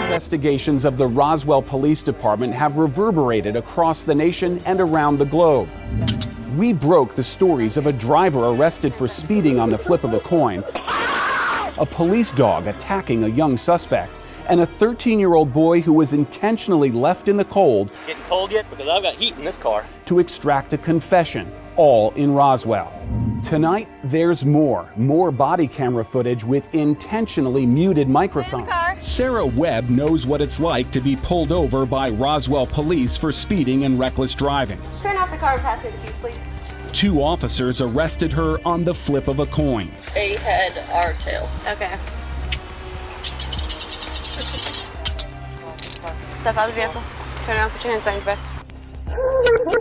Investigations of the Roswell Police Department have reverberated across the nation and around the globe. We broke the stories of a driver arrested for speeding on the flip of a coin, a police dog attacking a young suspect, and a 13-year-old boy who was intentionally left in the cold. Getting cold yet? Because I've got heat in this car. To extract a confession, all in Roswell. Tonight, there's more body camera footage with intentionally muted microphones. Sarah Webb knows what it's like to be pulled over by Roswell police for speeding and reckless driving. Turn off the car and pass me the keys, please. 2 officers arrested her on the flip of a coin. A head, R tail. Okay. Step out of the vehicle. Turn around, put your hands behind your back.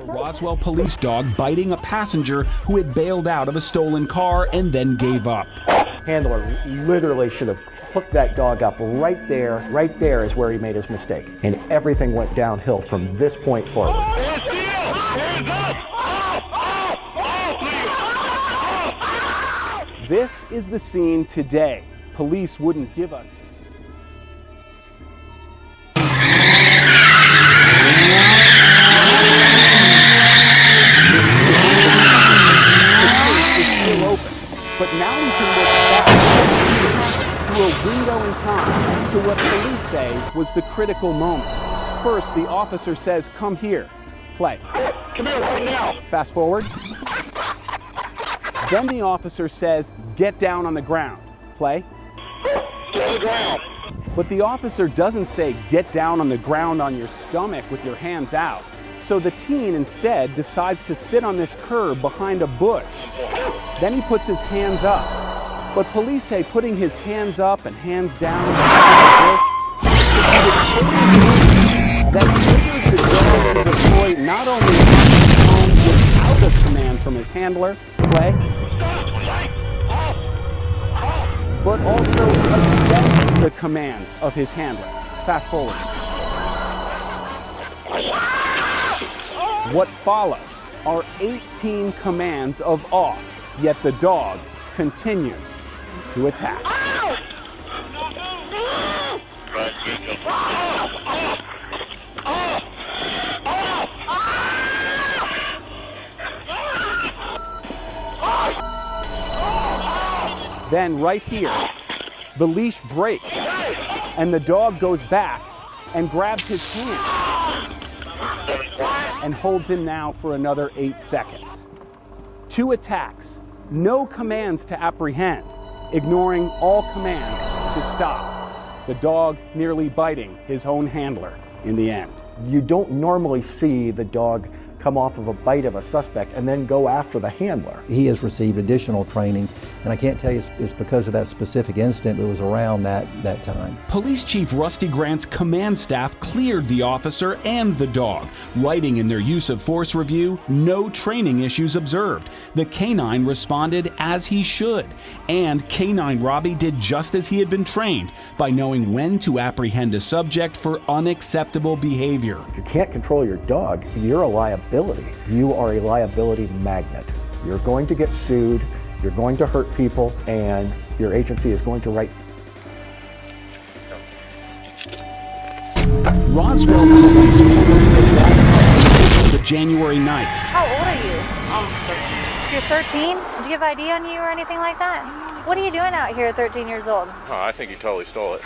Roswell police dog biting a passenger who had bailed out of a stolen car and then gave up. Handler literally should have hooked that dog up right there. Right there is where he made his mistake. And everything went downhill from this point forward. This is the scene today. Police wouldn't give us. But now we can look back through a window in time to what police say was the critical moment. First, the officer says, "Come here." Play. Come here right now. Fast forward. Then the officer says, "Get down on the ground." Play. Get on the ground. But the officer doesn't say, "Get down on the ground on your stomach with your hands out." So the teen instead decides to sit on this curb behind a bush. Then he puts his hands up. But police say putting his hands up and hands down behind the bush that triggers the dog to deploy not only on his own without a command from his handler, play, but also against the commands of his handler. Fast forward. What follows are 18 commands of off, yet the dog continues to attack. Then right here, the leash breaks and the dog goes back and grabs his hand and holds him now for another 8 seconds. 2 attacks, no commands to apprehend, ignoring all commands to stop. The dog nearly biting his own handler in the end. You don't normally see the dog come off of a bite of a suspect and then go after the handler. He has received additional training, and I can't tell you it's because of that specific incident, but it was around that time. Police Chief Rusty Grant's command staff cleared the officer and the dog, writing in their use of force review, no training issues observed. The canine responded as he should, and Canine Robbie did just as he had been trained by knowing when to apprehend a subject for unacceptable behavior. If you can't control your dog, you're a liability. You are a liability magnet. You're going to get sued, you're going to hurt people, and your agency is going to write. Roswell police the January night. How old are you? You're 13? Did you have ID on you or anything like that? What are you doing out here at 13 years old? Oh, I think he totally stole it.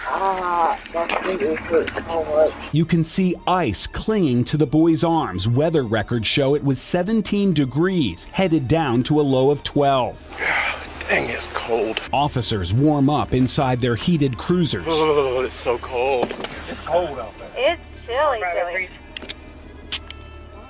You can see ice clinging to the boy's arms. Weather records show it was 17 degrees, headed down to a low of 12. Dang, it's cold. Officers warm up inside their heated cruisers. Oh, it's so cold. It's cold out there. It's chilly.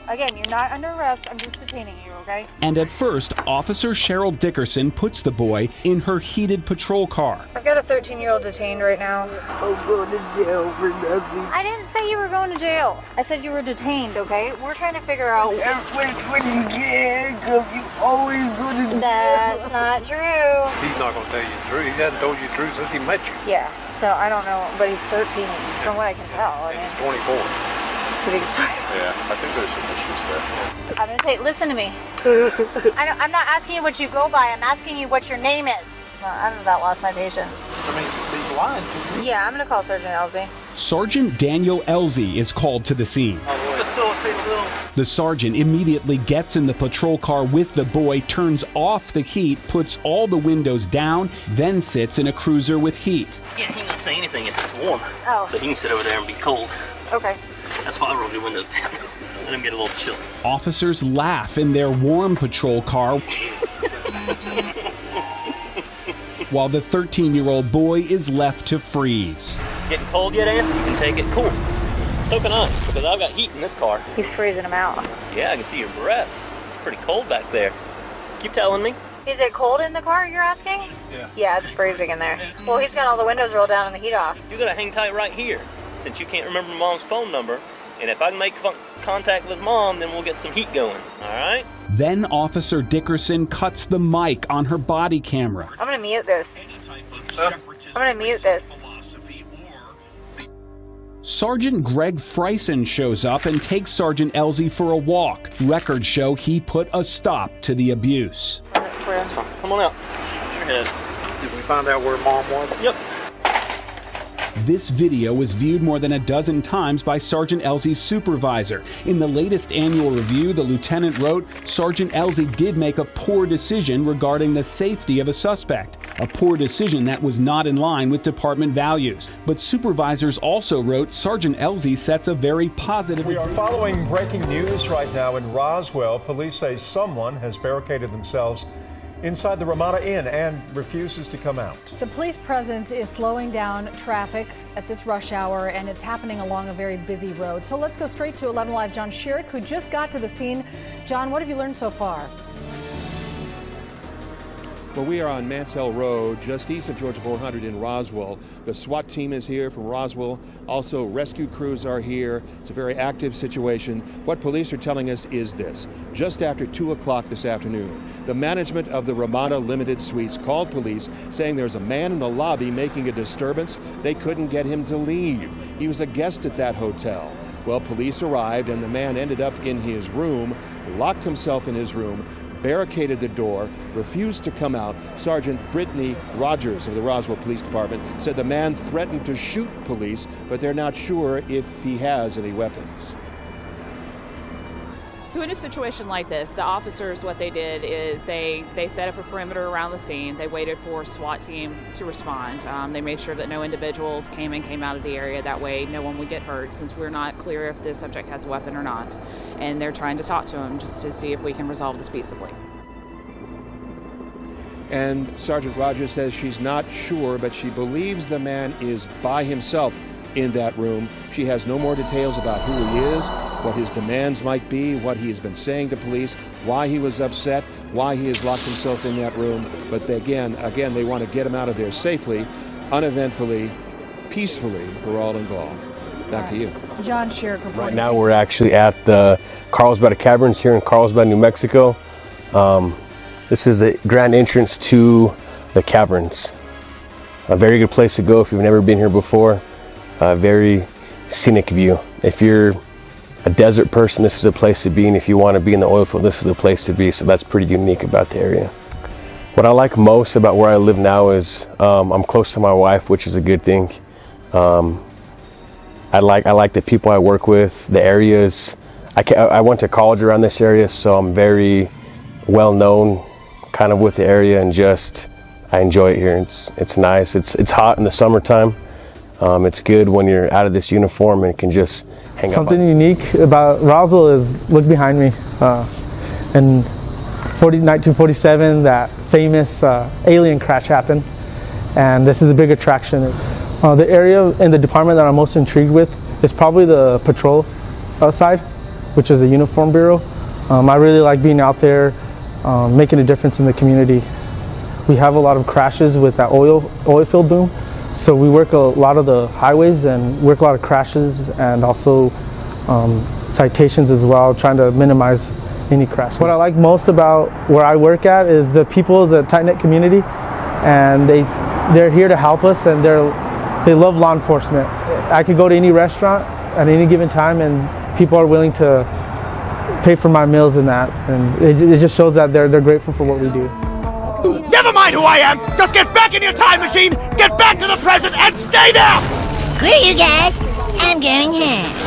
Again, you're not under arrest. I'm just detaining you, okay? And at first, Officer Cheryl Dickerson puts the boy in her heated patrol car. I've got a 13-year-old detained right now. I'm going to jail for nothing. I didn't say you were going to jail. I said you were detained, okay? We're trying to figure out... That's when you get handcuffed, you always go to jail. That's not true. He's not going to tell you the truth. He hasn't told you the truth since he met you. Yeah, so I don't know, but he's 13, from what I can tell. I mean, 24. You think it's fine? Yeah, I think there's some issues there. I'm gonna say, listen to me. I'm not asking you what you go by. I'm asking you what your name is. I've about lost my patience. I mean, he's lying to me. Yeah, I'm gonna call Sergeant Elsie. Sergeant Daniel Elsie is called to the scene. The sergeant immediately gets in the patrol car with the boy, turns off the heat, puts all the windows down, then sits in a cruiser with heat. Yeah, he ain't gonna say anything if it's warm. Oh. So he can sit over there and be cold. Okay. That's why I roll the windows down. Let him get a little chill. Officers laugh in their warm patrol car while the 13-year-old boy is left to freeze. Getting cold yet, Ann? You can take it. Cool. So can I, because I've got heat in this car. He's freezing him out. Yeah, I can see your breath. It's pretty cold back there. Keep telling me. Is it cold in the car, you're asking? Yeah. Yeah, it's freezing in there. Well, he's got all the windows rolled down and the heat off. You gotta hang tight right here, since you can't remember Mom's phone number. And if I can make contact with Mom, then we'll get some heat going, all right? Then Officer Dickerson cuts the mic on her body camera. I'm gonna mute this. I'm gonna mute this. Sergeant Greg Freisen shows up and takes Sergeant Elsie for a walk. Records show he put a stop to the abuse. Come on out. Put your head. Did we find out where Mom was? Yep. This video was viewed more than a dozen times by Sergeant Elsie's supervisor. In the latest annual review, the lieutenant wrote, Sergeant Elsie did make a poor decision regarding the safety of a suspect. A poor decision that was not in line with department values. But supervisors also wrote, Sergeant Elsie sets a very positive We are following breaking news right now in Roswell. Police say someone has barricaded themselves inside the Ramada Inn and refuses to come out. The police presence is slowing down traffic at this rush hour, and it's happening along a very busy road. So let's go straight to 11 Live John Sherrick, who just got to the scene. John, what have you learned so far? Well, we are on Mansell Road, just east of Georgia 400 in Roswell. The SWAT team is here from Roswell. Also, rescue crews are here. It's a very active situation. What police are telling us is this. Just after 2 o'clock this afternoon, the management of the Ramada Limited Suites called police saying there's a man in the lobby making a disturbance. They couldn't get him to leave. He was a guest at that hotel. Well, police arrived and the man ended up in his room, locked himself in his room, barricaded the door, refused to come out. Sergeant Brittany Rogers of the Roswell Police Department said the man threatened to shoot police, but they're not sure if he has any weapons. So in a situation like this, the officers, what they did is they set up a perimeter around the scene. They waited for a SWAT team to respond. They made sure that no individuals came out of the area. That way no one would get hurt, since we're not clear if the subject has a weapon or not. And they're trying to talk to him just to see if we can resolve this peaceably. And Sergeant Rogers says she's not sure, but she believes the man is by himself in that room. She has no more details about who he is, what his demands might be, what he has been saying to police, why he was upset, why he has locked himself in that room. But they, again, they want to get him out of there safely, uneventfully, peacefully for all involved. Back to you. John Sherrick reporting. Right now we're actually at the Carlsbad Caverns here in Carlsbad, New Mexico. This is a grand entrance to the caverns. A very good place to go if you've never been here before. A very scenic view. If you're a desert person, this is a place to be, and if you want to be in the oil field, this is a place to be. So that's pretty unique about the area. What I like most about where I live now is I'm close to my wife, which is a good thing. I like the people I work with, the areas. I went to college around this area, so I'm very well known kind of with the area, and just I enjoy it here. It's nice. It's hot in the summertime. It's good when you're out of this uniform and can just hang out. Something unique about Roswell is, look behind me, in 1947 that famous alien crash happened, and this is a big attraction. The area in the department that I'm most intrigued with is probably the patrol side, which is the uniform bureau. I really like being out there, making a difference in the community. We have a lot of crashes with that oil field boom. So we work a lot of the highways and work a lot of crashes, and also citations as well, trying to minimize any crashes. What I like most about where I work at is the people is a tight-knit community, and they're here to help us, and they love law enforcement. I could go to any restaurant at any given time and people are willing to pay for my meals and that, and it just shows that they're grateful for what we do. Never mind who I am! Just get back in your time machine, get back to the present, and stay there! Screw you guys, I'm going home.